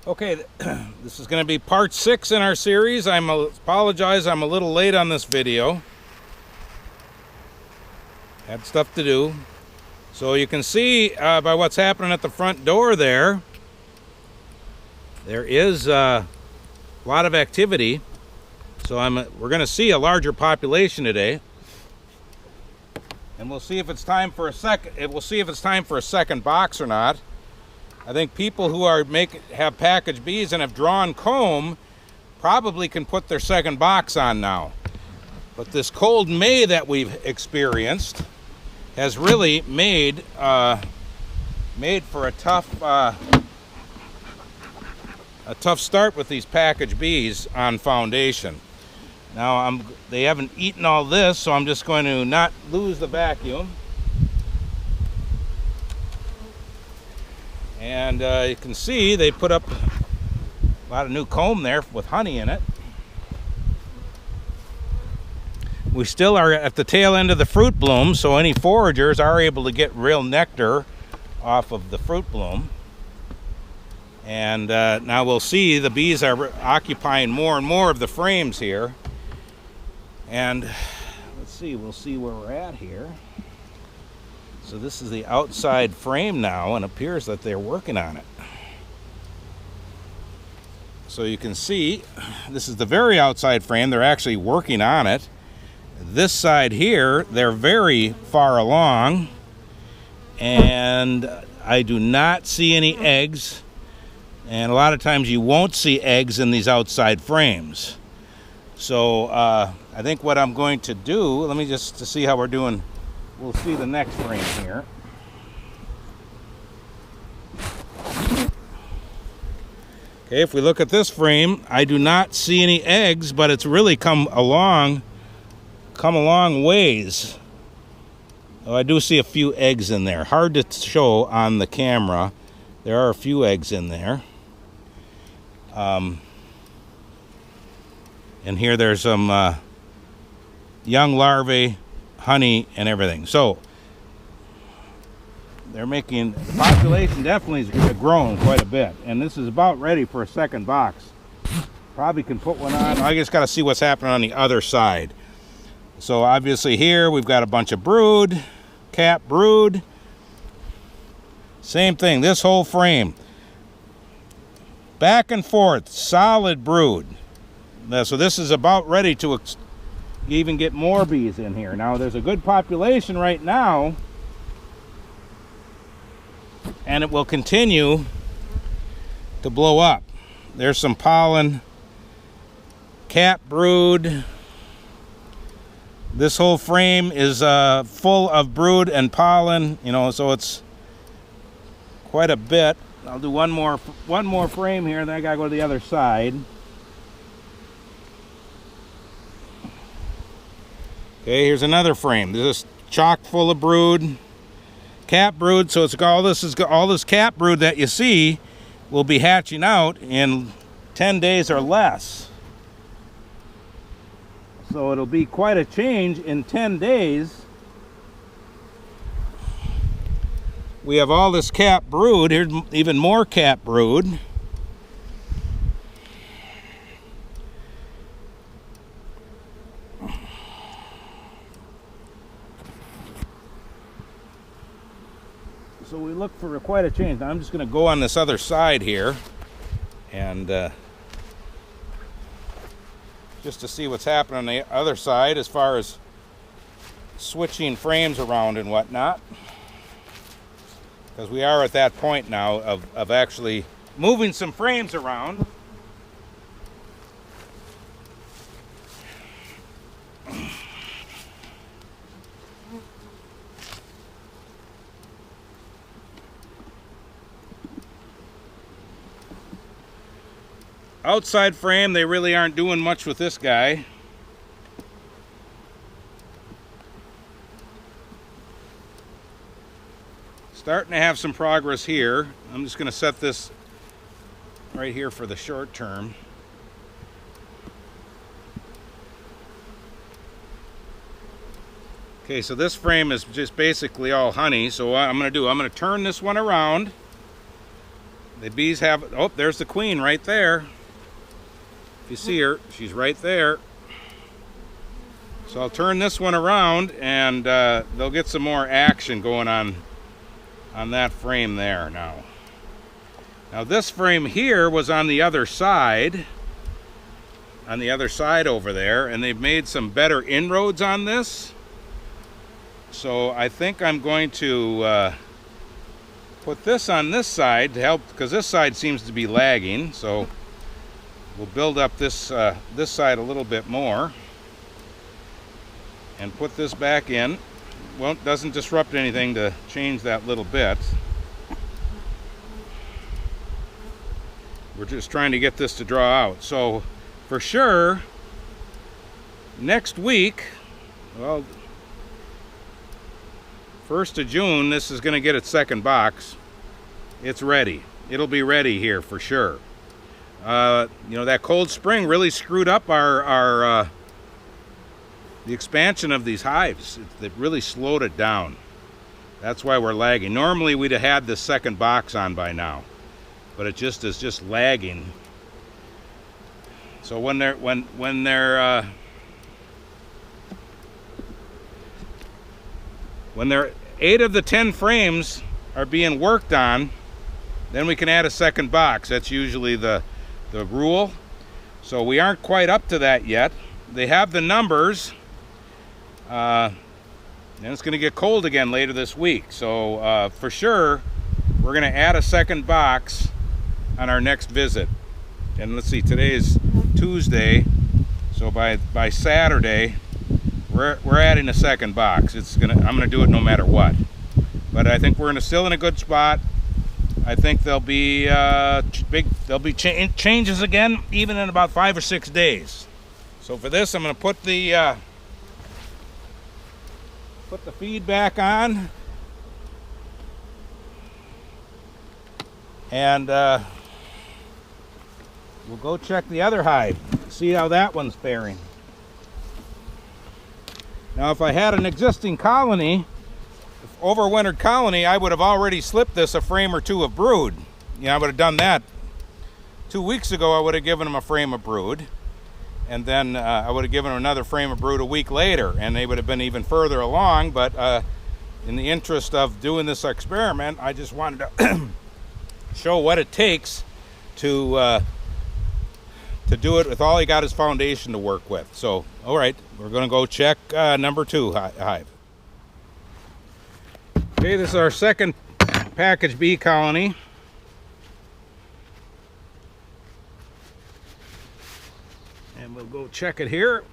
Okay, this is going to be part 6 in our series. I apologize, I'm a little late on this video. Had stuff to do. So you can see by what's happening at the front door there is a lot of activity. So we're going to see a larger population today. And we'll see if it's time for a second box or not. I think people who have packaged bees and have drawn comb probably can put their second box on now. But this cold May that we've experienced has really made for a tough start with these packaged bees on foundation. Now they haven't eaten all this, so I'm just going to not lose the vacuum. And you can see they put up a lot of new comb there with honey in it. We still are at the tail end of the fruit bloom, so any foragers are able to get real nectar off of the fruit bloom. And now we'll see the bees are occupying more and more of the frames here. And let's see, we'll see where we're at here. So this is the outside frame now, and it appears that they're working on it. So you can see, this is the very outside frame. They're actually working on it. This side here, they're very far along, and I do not see any eggs. And a lot of times you won't see eggs in these outside frames. So I think what I'm going to do, let me just to see how we're doing. We'll see the next frame here. Okay, if we look at this frame, I do not see any eggs, but it's really come a long ways. Oh, I do see a few eggs in there. Hard to show on the camera. There are a few eggs in there. And here there's some young larvae, honey, and everything. So the population definitely has grown quite a bit, and this is about ready for a second box. Probably can put one on. I just got to see what's happening on the other side. So obviously here we've got a bunch of brood, cap brood. Same thing, this whole frame. Back and forth, solid brood. So this is about ready to even get more bees in here. Now there's a good population right now, and it will continue to blow up. There's some pollen, cap brood. This whole frame is full of brood and pollen, so it's quite a bit. I'll do one more frame here, and then I gotta go to the other side. Okay, here's another frame. This is chock full of brood, cap brood. So all this cap brood that you see will be hatching out in 10 days or less. So it'll be quite a change in 10 days. We have all this cap brood. Here's even more cap brood. So we look for quite a change. Now I'm just going to go on this other side here and just to see what's happening on the other side as far as switching frames around and whatnot. Because we are at that point now of actually moving some frames around. Outside frame, they really aren't doing much with this guy. Starting to have some progress here. I'm just going to set this right here for the short term. Okay, so this frame is just basically all honey. So what I'm going to do, I'm going to turn this one around The bees have, oh, there's the queen right there. If you see her, she's right there. So I'll turn this one around and they'll get some more action going on that frame there now. Now this frame here was on the other side over there, and they've made some better inroads on this. So I think I'm going to put this on this side to help, because this side seems to be lagging. So we'll build up this this side a little bit more and put this back in. Well, it doesn't disrupt anything to change that little bit. We're just trying to get this to draw out. So for sure, next week, well, 1st of June, this is going to get its second box. It's ready. It'll be ready here for sure. You know, that cold spring really screwed up the expansion of these hives. It really slowed it down. That's why we're lagging. Normally we'd have had this second box on by now, but it just is just lagging. So when they're 8 of the 10 frames are being worked on, then we can add a second box. That's usually the rule. So we aren't quite up to that yet. They have the numbers, and it's going to get cold again later this week. So for sure, we're going to add a second box on our next visit. And let's see, today is Tuesday, so by Saturday, we're adding a second box. I'm gonna do it no matter what. But I think we're still in a good spot. I think there'll be changes again, even in about 5 or 6 days. So for this, I'm gonna put the feed back on, and we'll go check the other hive, see how that one's faring. Now, if I had an existing colony, overwintered colony, I would have already slipped this a frame or two of brood. You know, I would have done that 2 weeks ago. I would have given them a frame of brood, and then I would have given them another frame of brood a week later, and they would have been even further along. But in the interest of doing this experiment, I just wanted to show what it takes to do it with all you got is foundation to work with. So, all right, we're going to go check number 2 hive. Okay, this is our second package bee colony. And we'll go check it here.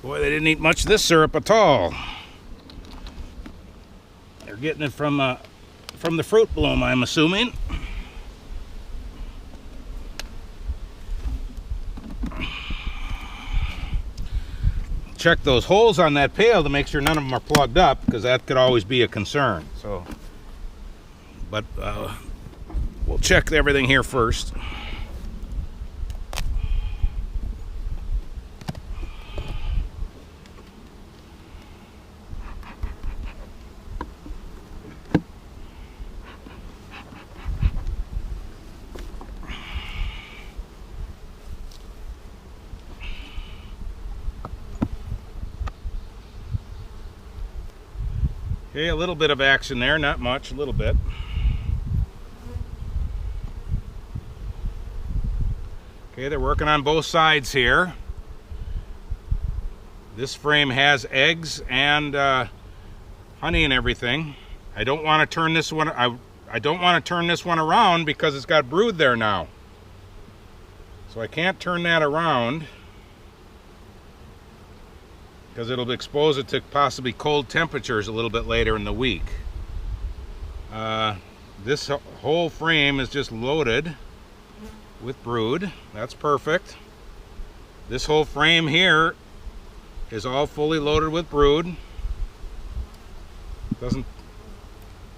Boy, they didn't eat much of this syrup at all. They're getting it from the fruit bloom, I'm assuming. Check those holes on that pail to make sure none of them are plugged up, because that could always be a concern. So, but we'll check everything here first. Okay, a little bit of action there, not much, a little bit. Okay, they're working on both sides here. This frame has eggs and honey and everything. I don't want to turn this one. I don't want to turn this one around because it's got brood there now. So I can't turn that around, because it'll expose it to possibly cold temperatures a little bit later in the week. This whole frame is just loaded with brood. That's perfect. This whole frame here is all fully loaded with brood. Doesn't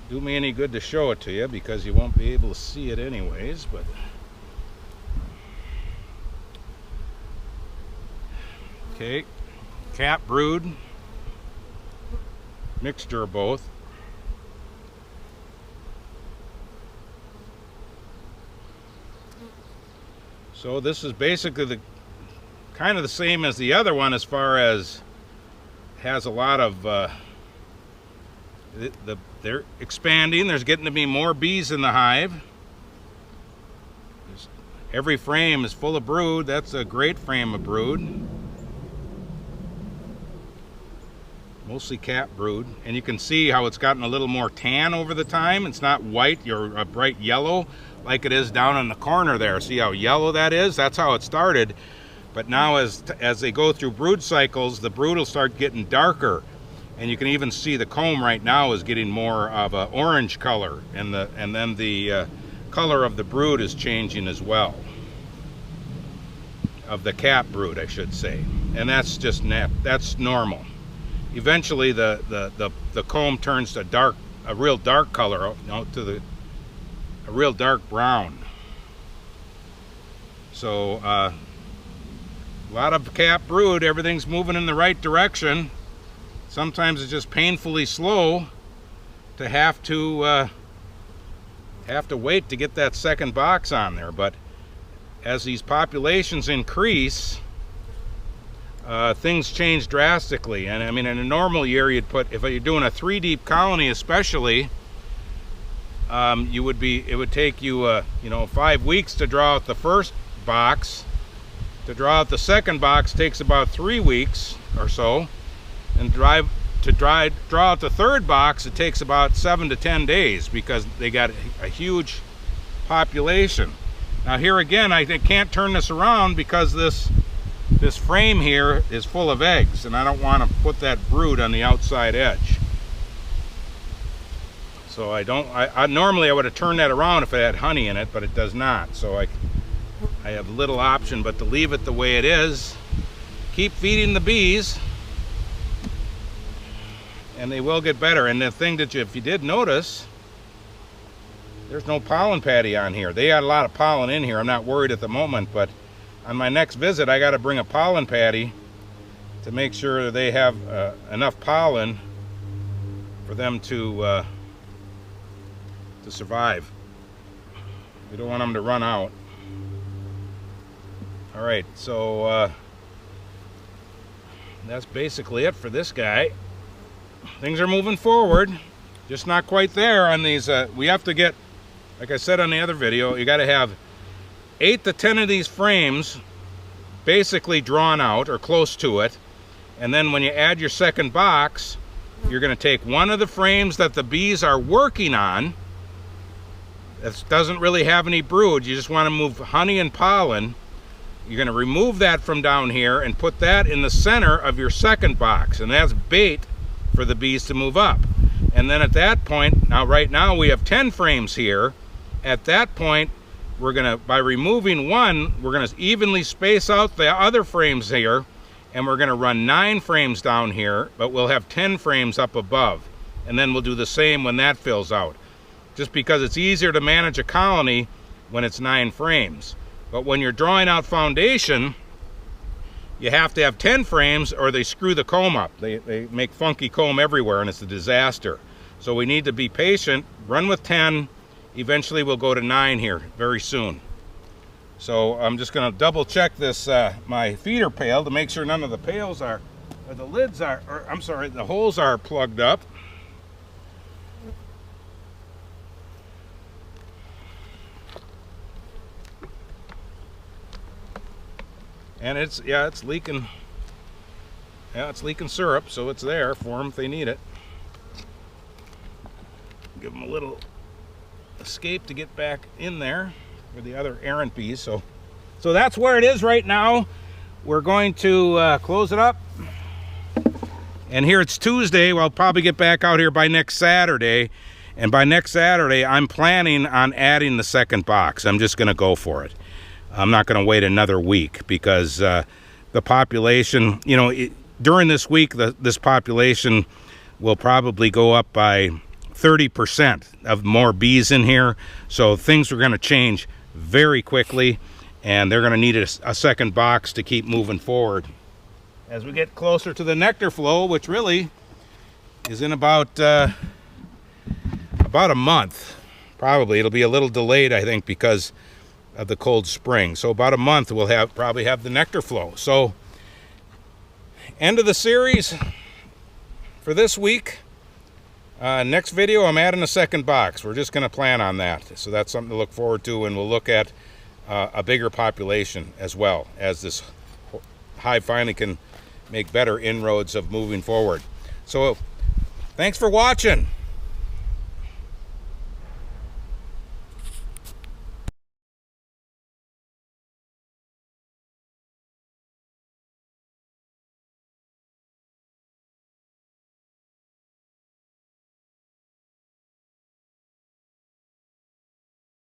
do me any good to show it to you because you won't be able to see it anyways, but Okay, cap brood, mixture of both. So this is basically the kind of the same as the other one as far as has a lot of they're expanding. There's getting to be more bees in the hive. Every frame is full of brood. That's a great frame of brood. Mostly cap brood. And you can see how it's gotten a little more tan over the time. It's not white or a bright yellow like it is down in the corner there. See how yellow that is? That's how it started. But now as they go through brood cycles, the brood will start getting darker. And you can even see the comb right now is getting more of an orange color. And then the color of the brood is changing as well. Of the cap brood, I should say. And that's just that's normal. Eventually the comb turns to a real dark color, a real dark brown. So a lot of cap brood, everything's moving in the right direction. Sometimes it's just painfully slow to have to wait to get that second box on there. But as these populations increase, things change drastically. And I mean, in a normal year, you'd put, if you're doing a 3 deep colony especially, it would take you 5 weeks to draw out the first box. To draw out the second box takes about 3 weeks or so, and draw out the third box, it takes about 7 to 10 days because they got a huge population. Now here again, I can't turn this around because this frame here is full of eggs, and I don't want to put that brood on the outside edge. So normally I would have turned that around if it had honey in it, but it does not. So I have little option but to leave it the way it is. Keep feeding the bees, and they will get better. And the thing that if you did notice, there's no pollen patty on here. They had a lot of pollen in here. I'm not worried at the moment, but on my next visit I got to bring a pollen patty to make sure that they have enough pollen for them to survive. We don't want them to run out. All right, so that's basically it for this guy. Things are moving forward, just not quite there on these. We have to get, like I said on the other video, you got to have 8 to 10 of these frames basically drawn out or close to it. And then when you add your second box, you're going to take one of the frames that the bees are working on that doesn't really have any brood. You just want to move honey and pollen. You're going to remove that from down here and put that in the center of your second box, and that's bait for the bees to move up. And then at that point, right now we have 10 frames here. At that point, we're going to, by removing one, we're going to evenly space out the other frames here, and we're going to run 9 frames down here, but we'll have 10 frames up above. And then we'll do the same when that fills out. Just because it's easier to manage a colony when it's 9 frames. But when you're drawing out foundation, you have to have 10 frames or they screw the comb up. They make funky comb everywhere and it's a disaster. So we need to be patient, run with 10, eventually we'll go to 9 here very soon. So I'm just gonna double check this, my feeder pail to make sure none of the pails are, or the lids are, or I'm sorry, the holes are plugged up. And it's leaking. Yeah, it's leaking syrup, so it's there for them if they need it. Give them a little escape to get back in there for the other errant bees. So that's where it is right now. We're going to close it up. And here it's Tuesday. We'll probably get back out here by next Saturday. And by next Saturday, I'm planning on adding the second box. I'm just going to go for it. I'm not going to wait another week because the population, during this week, this population will probably go up by 30% of more bees in here. So things are going to change very quickly, and they're going to need a second box to keep moving forward. as we get closer to the nectar flow, which really is in about a month. Probably it'll be a little delayed, I think, because of the cold spring. So about a month we'll probably have the nectar flow. So end of the series for this week. Next video, I'm adding a second box. We're just going to plan on that. So that's something to look forward to, and we'll look at a bigger population as well, as this hive finally can make better inroads of moving forward. So thanks for watching.